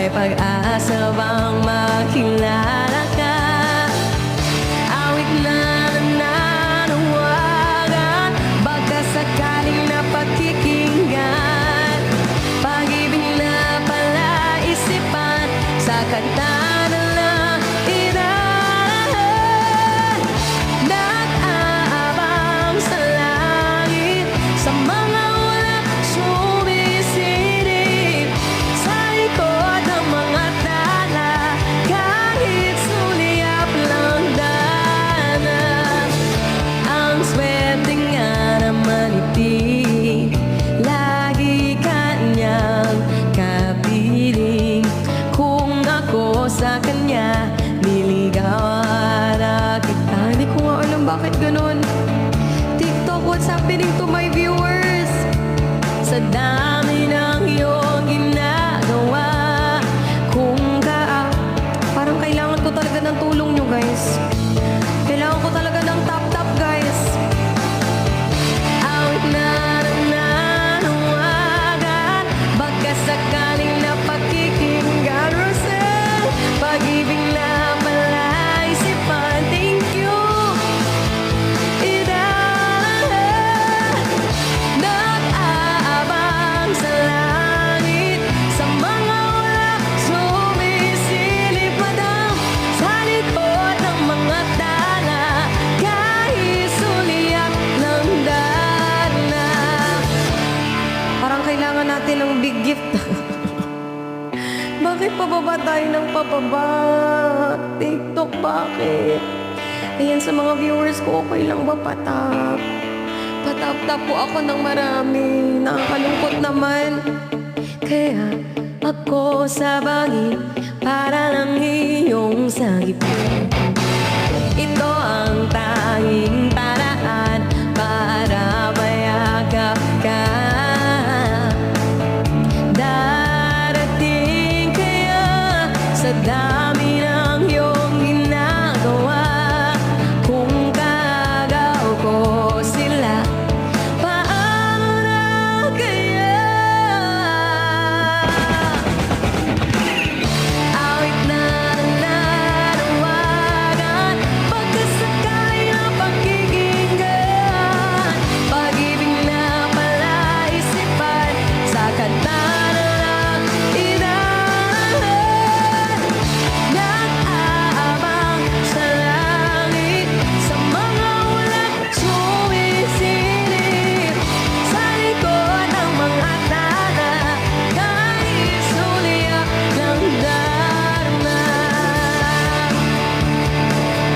may pag-asa bang makilala ka? Awit na nananawagan, baka sakaling napakikinggan. Pag-ibig na palaisipan, sa kanta na lang inaahan. Nag-aabang sa langit, sa mga ulap sumisilip, sa likod ng mga tala, kahit sulyap lang dana. Ang swerte nga naman iti, lagi kanyang kapiling. Kung ako sa kanya, niligawan na kita. Hindi ko nga alam bakit ganun. TikTok, what's happening to my viewers? Sa dami ng iyong ginagawa, kung parang kailangan ko talaga ng tulong nyo, guys. Kailangan ko talaga ng tap-tap, guys. Awit na nananawagan, baka sakaling napakikinggan. Rosel, pag-ibig na palaisipan. Thank you. Nag-aabang sa langit, sa mga ulap sumisilip, madam, sa likod ng mga tala, kahit sulyap ng dana. Parang kailangan natin ng big gift. Bakit pababa tayo ng pababa? TikTok, bakit? Ayan, sa mga viewers ko, okay lang ba patap? Patap-tap po ako ng marami. Nakakalungkot naman. Kaya ako sa bangin, para lang iyong sagipin. Ito ang tanging paraan para mayakap ka.